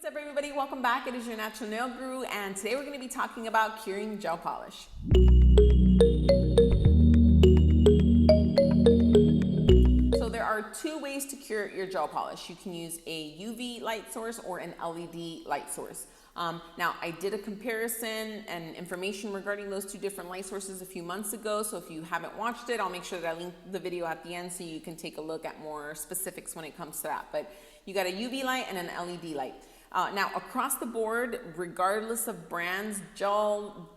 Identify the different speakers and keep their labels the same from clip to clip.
Speaker 1: What's up, everybody? Welcome back. It is your natural nail guru, and today we're going to be talking about curing gel polish. So there are two ways to cure your gel polish. You can use a UV light source or an LED light source. Now, I did a comparison and information regarding those two different light sources a few months ago, so if you haven't watched it, I'll make sure that I link the video at the end so you can take a look at more specifics when it comes to that. But you got a UV light and an LED light. Now, across the board, regardless of brands, gel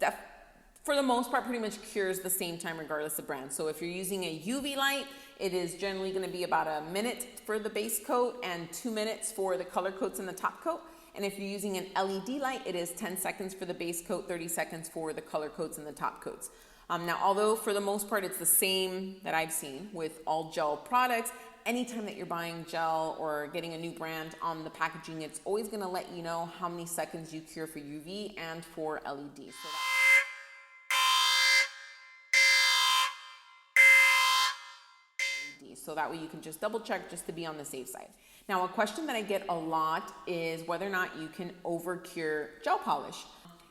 Speaker 1: for the most part pretty much cures the same time regardless of brand. So if you're using a UV light, it is generally going to be about a minute for the base coat and 2 minutes for the color coats in the top coat. And if you're using an LED light, it is 10 seconds for the base coat, 30 seconds for the color coats and the top coats. Now, although for the most part it's the same that I've seen with all gel products, anytime that you're buying gel or getting a new brand on the packaging, it's always going to let you know how many seconds you cure for UV and for LED. So that way you can just double check just to be on the safe side. Now, a question that I get a lot is whether or not you can over cure gel polish.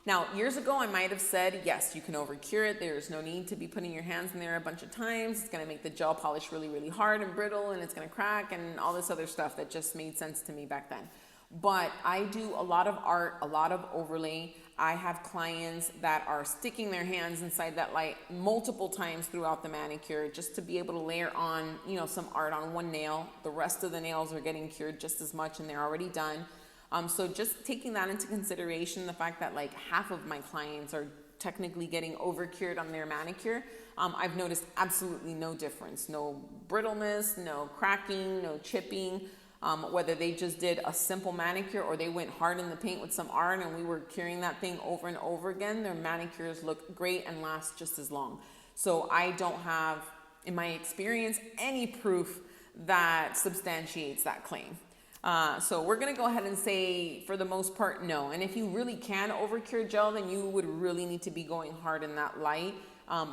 Speaker 1: Now, years ago, I might have said, yes, you can over cure it. There's no need to be putting your hands in there a bunch of times. It's gonna make the gel polish really, really hard and brittle, and it's gonna crack and all this other stuff that just made sense to me back then. But I do a lot of art, a lot of overlay. I have clients that are sticking their hands inside that light multiple times throughout the manicure just to be able to layer on, some art on one nail. The rest of the nails are getting cured just as much and they're already done. So just taking that into consideration, the fact that like half of my clients are technically getting over cured on their manicure, I've noticed absolutely no difference. No brittleness, no cracking, no chipping. Whether they just did a simple manicure or they went hard in the paint with some art and we were curing that thing over and over again, their manicures look great and last just as long. So I don't have, in my experience, any proof that substantiates that claim. So we're going to go ahead and say, for the most part, no. And if you really can overcure gel, then you would really need to be going hard in that light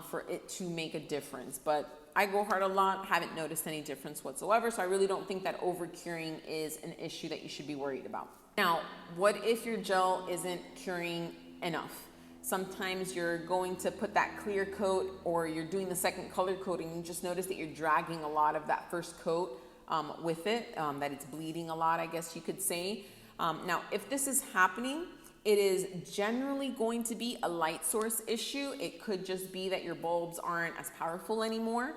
Speaker 1: for it to make a difference. But I go hard a lot, haven't noticed any difference whatsoever, so I really don't think that over-curing is an issue that you should be worried about. Now, what if your gel isn't curing enough? Sometimes you're going to put that clear coat or you're doing the second color coat and you just notice that you're dragging a lot of that first coat with it, that it's bleeding a lot, I guess you could say. Now, if this is happening, it is generally going to be a light source issue. It could just be that your bulbs aren't as powerful anymore.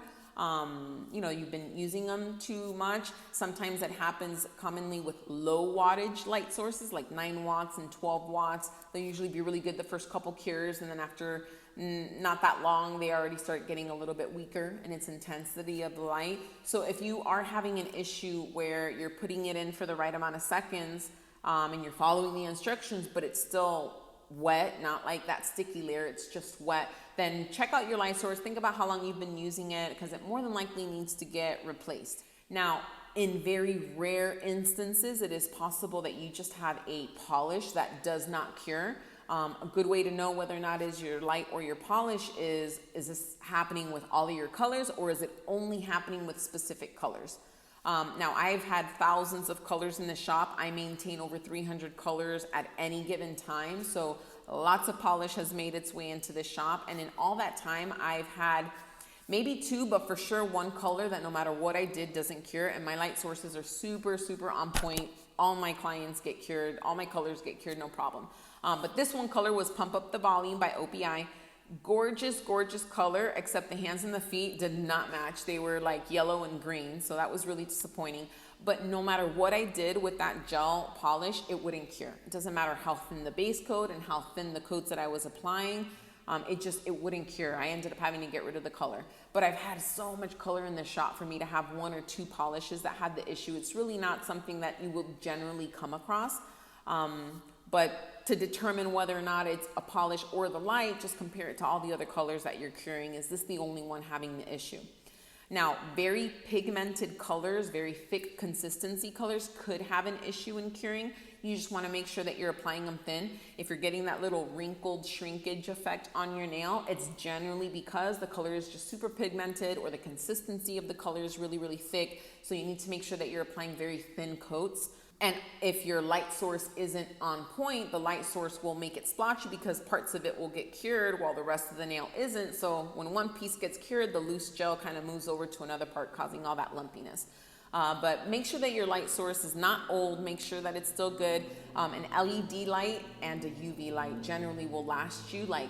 Speaker 1: You've been using them too much. Sometimes that happens commonly with low wattage light sources like 9 watts and 12 watts. They'll usually be really good the first couple cures, and then after not that long, they already start getting a little bit weaker in its intensity of the light. So if you are having an issue where you're putting it in for the right amount of seconds, and you're following the instructions, but it's still wet, not like that sticky layer, it's just wet, then check out your light source. Think about how long you've been using it, because it more than likely needs to get replaced. Now, in very rare instances, it is possible that you just have a polish that does not cure. A good way to know whether or not is your light or your polish is this happening with all of your colors, or is it only happening with specific colors? Now, I've had thousands of colors in the shop. I maintain over 300 colors at any given time. So lots of polish has made its way into the shop. And in all that time, I've had maybe 2, but for sure 1 color that no matter what I did doesn't cure. And my light sources are super, super on point. All my clients get cured. All my colors get cured, no problem. But this one color was Pump Up the Volume by OPI. Gorgeous, gorgeous color, except the hands and the feet did not match. They were like yellow and green, so that was really disappointing. But no matter what I did with that gel polish, it wouldn't cure. It doesn't matter how thin the base coat and how thin the coats that I was applying, it wouldn't cure. I ended up having to get rid of the color. But I've had so much color in the shop for me to have 1 or 2 polishes that had the issue. It's really not something that you will generally come across. But to determine whether or not it's a polish or the light, just compare it to all the other colors that you're curing. Is this the only one having the issue? Now, very pigmented colors, very thick consistency colors could have an issue in curing. You just want to make sure that you're applying them thin. If you're getting that little wrinkled shrinkage effect on your nail, it's generally because the color is just super pigmented or the consistency of the color is really, really thick. So you need to make sure that you're applying very thin coats. And if your light source isn't on point, the light source will make it splotchy because parts of it will get cured while the rest of the nail isn't. So when one piece gets cured, the loose gel kind of moves over to another part, causing all that lumpiness. But make sure that your light source is not old. Make sure that it's still good. An LED light and a UV light generally will last you like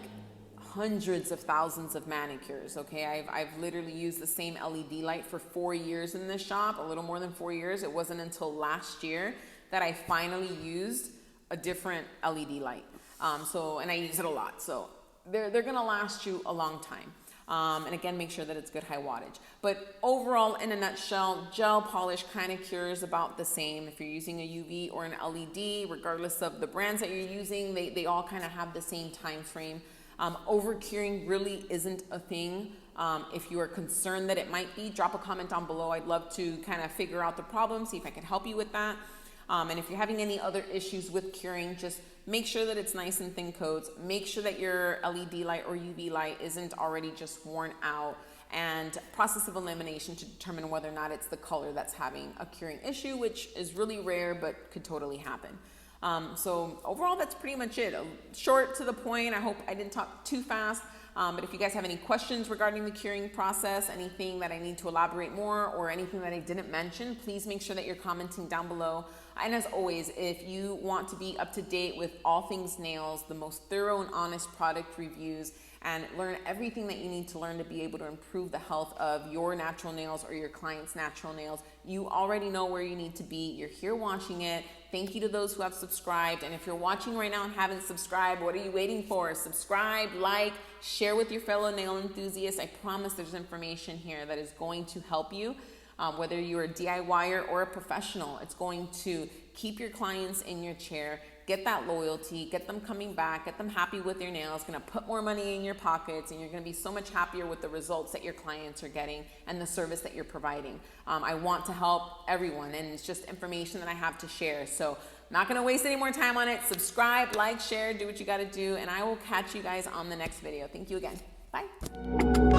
Speaker 1: hundreds of thousands of manicures. Okay, I've literally used the same LED light for 4 years in this shop, a little more than 4 years. It wasn't until last year that I finally used a different LED light. And I use it a lot. So they're gonna last you a long time. And again, make sure that it's good high wattage. But overall, in a nutshell, gel polish kind of cures about the same. If you're using a UV or an LED, regardless of the brands that you're using, they all kind of have the same time frame. Over curing really isn't a thing. If you are concerned that it might be, drop a comment down below. I'd love to kind of figure out the problem, see if I can help you with that. And if you're having any other issues with curing, just make sure that it's nice and thin coats. Make sure that your LED light or UV light isn't already just worn out, and process of elimination to determine whether or not it's the color that's having a curing issue, which is really rare but could totally happen. So overall, that's pretty much it. Short to the point. I hope I didn't talk too fast. But if you guys have any questions regarding the curing process, anything that I need to elaborate more, or anything that I didn't mention, please make sure that you're commenting down below. And as always, if you want to be up to date with all things nails, the most thorough and honest product reviews, and learn everything that you need to learn to be able to improve the health of your natural nails or your clients' natural nails, you already know where you need to be. You're here watching it. Thank you to those who have subscribed. And if you're watching right now and haven't subscribed, what are you waiting for? Subscribe, like, share with your fellow nail enthusiasts. I promise there's information here that is going to help you. Whether you're a DIYer or a professional, it's going to keep your clients in your chair, get that loyalty, get them coming back, get them happy with their nails, gonna put more money in your pockets, and you're gonna be so much happier with the results that your clients are getting and the service that you're providing. I want to help everyone, and it's just information that I have to share. So I'm not gonna waste any more time on it. Subscribe, like, share, do what you gotta do, and I will catch you guys on the next video. Thank you again. Bye.